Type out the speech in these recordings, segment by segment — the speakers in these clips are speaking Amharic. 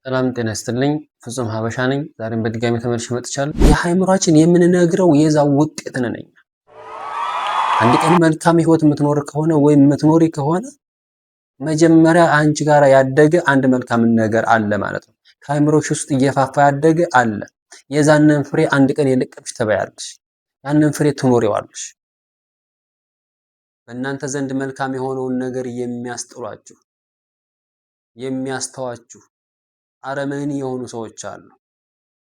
ሰላም ጤና ይስጥልኝ። ፍጹም ሀበሻ ነኝ። ዛሬም በድጋሚ ተመልሼ መጥቻለሁ። የአእምሯችን የምንነግረው የዛው ውጤት ነኝ። አንድ ቀን መልካም ህይወት የምትኖር ከሆነ ወይም የምትኖሪ ከሆነ መጀመሪያ አንቺ ጋር ያደገ አንድ መልካም ነገር አለ ማለት ነው። ከአእምሮሽ ውስጥ እየፋፋ ያደገ አለ። የዛንን ፍሬ አንድ ቀን የለቀምሽ ትበያለሽ። ያንን ፍሬ ትኖሪዋለሽ። በእናንተ ዘንድ መልካም የሆነውን ነገር የሚያስጥሏችሁ፣ የሚያስተዋችሁ አረመኔ የሆኑ ሰዎች አሉ።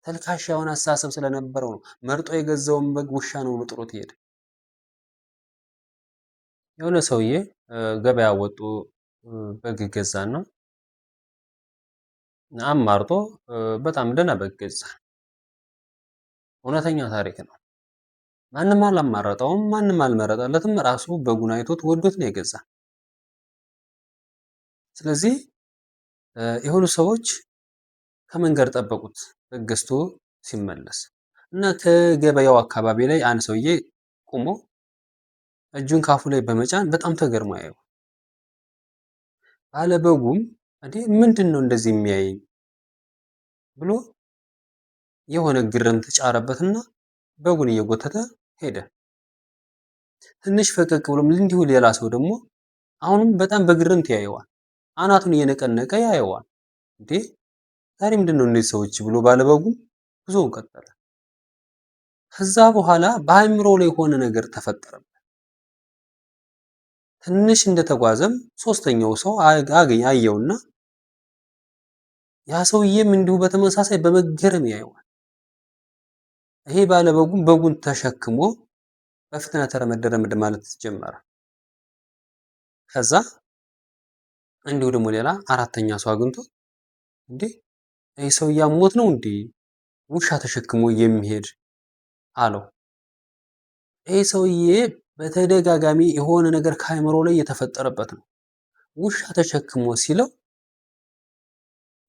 ተልካሻ የሆነ አስተሳሰብ ስለነበረው ነው መርጦ የገዛውን በግ ውሻ ነው ጥሎት ይሄድ። የሆነ ሰውዬ ገበያ ወጡ በግ ገዛና አማርጦ በጣም ደህና በግ ገዛ። እውነተኛ ታሪክ ነው። ማንም አላማረጠውም፣ ማንም አልመረጠለትም። ራሱ በጉን አይቶት ወዶት ነው የገዛ። ስለዚህ የሆኑ ሰዎች ከመንገድ ጠበቁት በግ ገዝቶ ሲመለስ እና ከገበያው አካባቢ ላይ አንድ ሰውዬ ቆሞ እጁን ካፉ ላይ በመጫን በጣም ተገርሞ ያየው። ባለበጉም እንዴ ምንድነው እንደዚህ የሚያየኝ ብሎ የሆነ ግርምት ጫረበትና በጉን እየጎተተ ሄደ። ትንሽ ፈቀቅ ብሎም እንዲሁ ሌላ ሰው ደግሞ አሁንም በጣም በግርምት ያየዋል። አናቱን እየነቀነቀ ያየዋል። እንዴ ዛሬ ምንድነው እነዚህ ሰዎች ብሎ ባለበጉ ጉዞውን ቀጠለ። ከዛ በኋላ በአእምሮ ላይ የሆነ ነገር ተፈጠረበት። ትንሽ እንደተጓዘም ሶስተኛው ሰው አየውና ያ ሰውዬም እንዲሁ በተመሳሳይ በመገረም ያየዋል። ይሄ ባለበጉም በጉን ተሸክሞ በፍጥነት ረመድ ማለት ጀመረ። ከዛ እንዲሁ ደግሞ ሌላ አራተኛ ሰው አግኝቶ እንዴ ይሄ ሰውዬ አሞት ነው እንዴ ውሻ ተሸክሞ የሚሄድ አለው። ይሄ ሰውዬ በተደጋጋሚ የሆነ ነገር ከአእምሮ ላይ የተፈጠረበት ነው። ውሻ ተሸክሞ ሲለው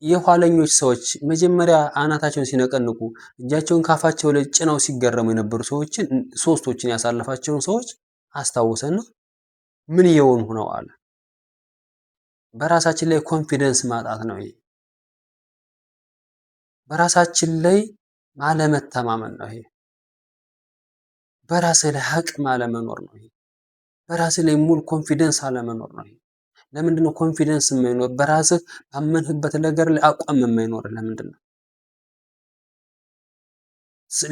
የኋለኞች ሰዎች መጀመሪያ አናታቸውን ሲነቀንቁ እጃቸውን ካፋቸው ላይ ጭነው ሲገረሙ የነበሩ ሰዎችን ሶስቶችን ያሳለፋቸውን ሰዎች አስታወሰና ምን እየሆኑ ነው አለ። በራሳችን ላይ ኮንፊደንስ ማጣት ነው ይሄ። በራሳችን ላይ አለመተማመን ነው ይሄ። በራስህ ላይ አቅም አለመኖር ነው ይሄ። በራስህ ላይ ሙሉ ኮንፊደንስ አለመኖር ነው ይሄ። ለምንድነው ኮንፊደንስ የማይኖር? በራስህ ባመንህበት ነገር ላይ አቋም የማይኖር ለምንድን ነው?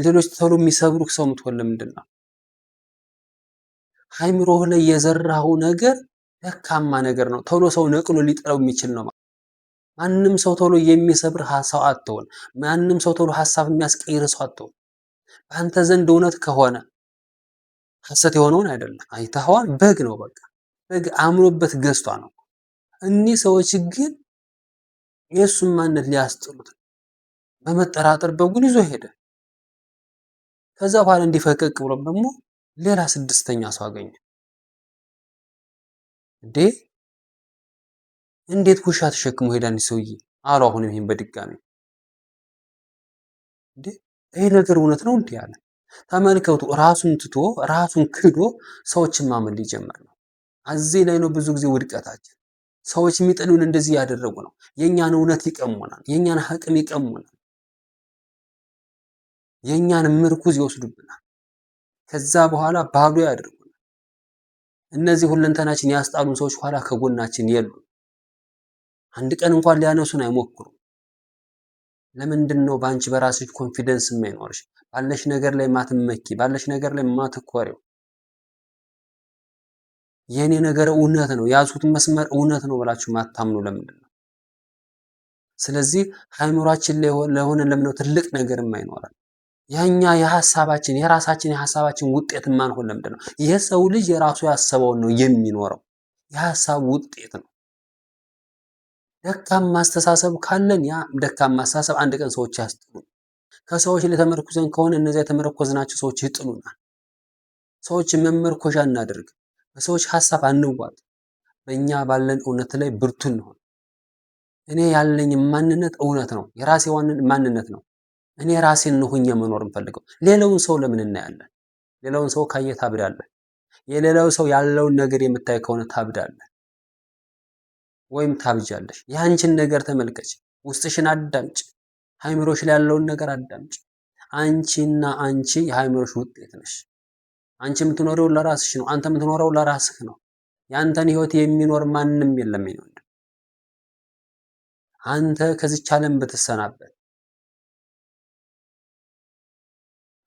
ሌሎች ቶሎ የሚሰብሩህ ሰው የምትሆን ለምንድን ነው? አእምሮህ ላይ የዘራኸው ነገር ደካማ ነገር ነው። ቶሎ ሰው ነቅሎ ሊጥለው የሚችል ነው። ማንም ሰው ቶሎ የሚሰብር ሰው አትሆን። ማንም ሰው ቶሎ ሀሳብ የሚያስቀይር ሰው አትሆን። በአንተ ዘንድ እውነት ከሆነ ሐሰት የሆነውን አይደለም። አይተኸዋል። በግ ነው በቃ በግ አምሮበት ገዝቷ ነው። እኒህ ሰዎች ግን የእሱን ማንነት ሊያስጥሉት በመጠራጠር በጉን ይዞ ሄደ። ከዛ በኋላ እንዲፈቀቅ ብሎም ደግሞ ሌላ ስድስተኛ ሰው አገኘ። እንዴ እንዴት ውሻ ተሸክሞ ሄዳ እንዲህ ሰውዬ አሉ። አሁንም ይሄን በድጋሚ እንዴ ይሄ ነገር እውነት ነው እንዴ አለ። ተመልከቱ፣ ራሱን ትቶ ራሱን ክዶ ሰዎችን ማመን ሊጀምር ነው። እዚህ ላይ ነው ብዙ ጊዜ ውድቀታችን። ሰዎች የሚጠሉን እንደዚህ ያደረጉ ነው። የኛን እውነት ይቀሙናል፣ የኛን አቅም ይቀሙናል፣ የኛን ምርኩዝ ይወስዱብናል። ከዛ በኋላ ባዶ ያደርጉናል። እነዚህ ሁለንተናችን ያስጣሉን ሰዎች ኋላ ከጎናችን የሉ። አንድ ቀን እንኳን ሊያነሱን አይሞክሩም። ለምንድን ነው በአንቺ በራስሽ ኮንፊደንስ የማይኖርሽ? ባለሽ ነገር ላይ ማትመኪ፣ ባለሽ ነገር ላይ ማትኮሪው? የኔ ነገር እውነት ነው፣ ያዙት መስመር እውነት ነው ብላችሁ ማታምኑ ለምንድን ነው? ስለዚህ አእምሯችን ላይ ለሆነ ለምነው ትልቅ ነገር የማይኖረን ያኛ የሐሳባችን የራሳችን የሐሳባችን ውጤት ማንሆን ለምንድን ነው? የሰው ልጅ የራሱ ያሰበውን ነው የሚኖረው። የሐሳብ ውጤት ነው። ደካማ አስተሳሰብ ካለን ያ ደካማ አስተሳሰብ አንድ ቀን ሰዎች ያስጥሉን። ከሰዎች ላይ ተመርኩዘን ከሆነ እነዚያ የተመረኮዝናቸው ሰዎች ይጥሉናል። ሰዎችን መመርኮዣ እናደርግ። በሰዎች ሐሳብ አንዋጥ። በእኛ ባለን እውነት ላይ ብርቱ እንሆን። እኔ ያለኝ ማንነት እውነት ነው፣ የራሴ ማንነት ነው። እኔ ራሴን ነው ሆኜ መኖር የምፈልገው። ሌላውን ሰው ለምን እናያለን? ሌላውን ሰው ካየ ታብዳለህ። የሌላው ሰው ያለውን ነገር የምታይ ከሆነ ታብዳለህ ወይም ታብጃለሽ። የአንቺን ነገር ተመልከች። ውስጥሽን አዳምጭ። አእምሮሽ ላይ ያለውን ነገር አዳምጭ። አንቺና አንቺ የአእምሮሽ ውጤት ነሽ። አንቺ የምትኖረው ለራስሽ ነው። አንተ የምትኖረው ለራስህ ነው። ያንተን ህይወት የሚኖር ማንም የለም። አንተ ከዚች ዓለም ብትሰናበት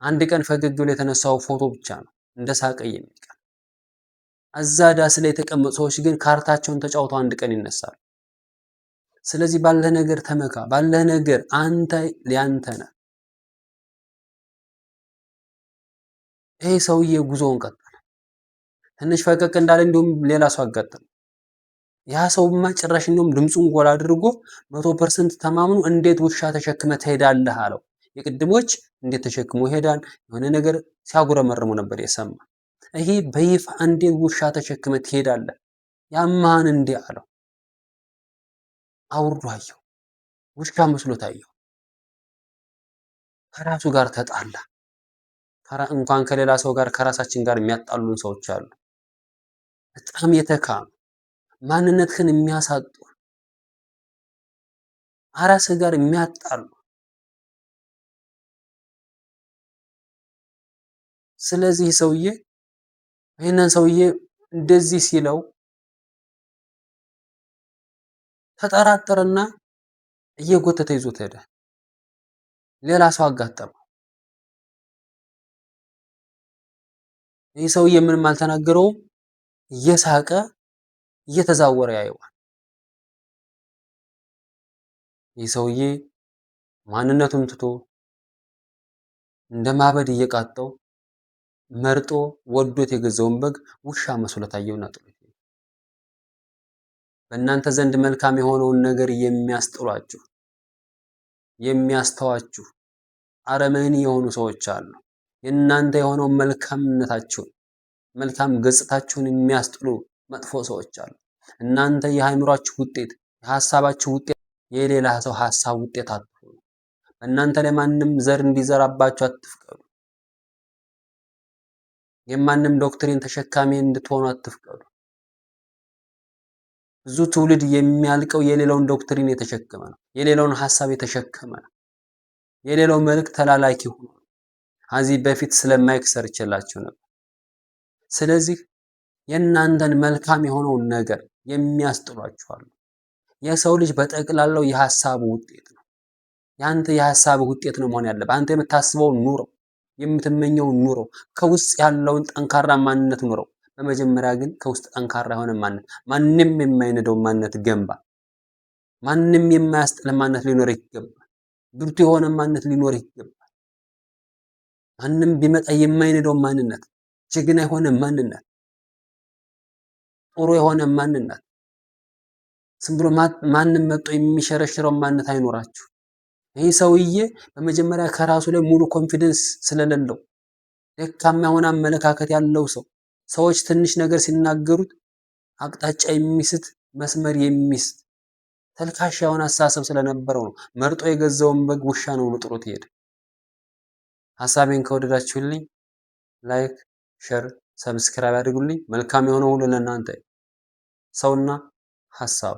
አንድ ቀን ፈገግ ብሎ የተነሳው ፎቶ ብቻ ነው እንደ ሳቀ የሚቀር። እዛ ዳስ ላይ የተቀመጡ ሰዎች ግን ካርታቸውን ተጫውተው አንድ ቀን ይነሳሉ። ስለዚህ ባለህ ነገር ተመካ። ባለህ ነገር አንተ ሊያንተ ነህ። ይሄ ሰውዬ ጉዞውን ቀጠለ። ትንሽ ፈቀቅ እንዳለ እንዲሁም ሌላ ሰው አጋጠመ። ያ ሰውማ ጭራሽ እንደውም ድምፁን ጎላ አድርጎ 100% ተማምኖ እንዴት ውሻ ተሸክመ ትሄዳለህ አለው። የቅድሞች እንዴት ተሸክሞ ይሄዳል የሆነ ነገር ሲያጉረመርሙ ነበር የሰማ። ይሄ በይፋ እንዴት ውሻ ተሸክመ ትሄዳለህ ያማን እንዴ አለው። አውርዶ አየው። ውሻ መስሎት አየው። ከራሱ ጋር ተጣላ። እንኳን ከሌላ ሰው ጋር ከራሳችን ጋር የሚያጣሉን ሰዎች አሉ። በጣም የተካኑ ማንነትህን የሚያሳጡ አራስህ ጋር የሚያጣሉ። ስለዚህ ሰውዬ ይሄንን ሰውዬ እንደዚህ ሲለው ተጠራጠረና እየጎተተ ይዞት ሄደ። ሌላ ሰው አጋጠመው። ይህ ሰውዬ ምንም አልተናገረውም። እየሳቀ እየተዛወረ ያየዋል። ይህ ሰውዬ ማንነቱን ትቶ እንደ ማበድ እየቃጠው መርጦ ወዶት የገዛውን በግ ውሻ መስሎ ታየውና ጥሎት ሄደ። በእናንተ ዘንድ መልካም የሆነውን ነገር የሚያስጥሏችሁ የሚያስተዋችሁ አረመኔ የሆኑ ሰዎች አሉ። የእናንተ የሆነውን መልካምነታችሁን መልካም ገጽታችሁን የሚያስጥሉ መጥፎ ሰዎች አሉ። እናንተ የአእምሯችሁ ውጤት የሐሳባችሁ ውጤት የሌላ ሰው ሐሳብ ውጤት አትሁኑ። በእናንተ ላይ ማንም ዘር እንዲዘራባችሁ አትፍቀዱ። የማንም ዶክትሪን ተሸካሚ እንድትሆኑ አትፍቀዱ። ብዙ ትውልድ የሚያልቀው የሌላውን ዶክትሪን የተሸከመ ነው። የሌላውን ሐሳብ የተሸከመ ነው። የሌላው መልእክት ተላላኪ ሆኖ ከዚህ በፊት ስለማይክ ሰርቼላችሁ ነበር። ስለዚህ የእናንተን መልካም የሆነውን ነገር የሚያስጥሏችሁ አሉ። የሰው ልጅ በጠቅላላው የሐሳቡ ውጤት ነው። ያንተ የሐሳብ ውጤት ነው መሆን ያለበት። አንተ የምታስበውን ኑረው፣ የምትመኘውን ኑረው፣ ከውስጥ ያለውን ጠንካራ ማንነት ኑረው። በመጀመሪያ ግን ከውስጥ ጠንካራ የሆነ ማንነት፣ ማንም የማይነደው ማንነት ገንባ። ማንም የማያስጥል ማንነት ሊኖር ይገባል። ብርቱ የሆነ ማንነት ሊኖር ይገባል። ማንም ቢመጣ የማይነደው ማንነት፣ ጀግና የሆነ ማንነት፣ ጥሩ የሆነ ማንነት፣ ዝም ብሎ ማንም መጥቶ የሚሸረሽረው ማንነት አይኖራችሁ። ይህ ሰውዬ በመጀመሪያ ከራሱ ላይ ሙሉ ኮንፊደንስ ስለሌለው ደካማ የሆነ አመለካከት ያለው ሰው፣ ሰዎች ትንሽ ነገር ሲናገሩት አቅጣጫ የሚስት መስመር የሚስት ተልካሻ የሆነ አስተሳሰብ ስለነበረው ነው መርጦ የገዛውን በግ ውሻ ነው ብሎ ጥሎት ይሄድ። ሐሳቤን ከወደዳችሁልኝ ላይክ፣ ሸር፣ ሰብስክራይብ አድርጉልኝ። መልካም የሆነ ሁሉ ለእናንተ ሰውና ሐሳብ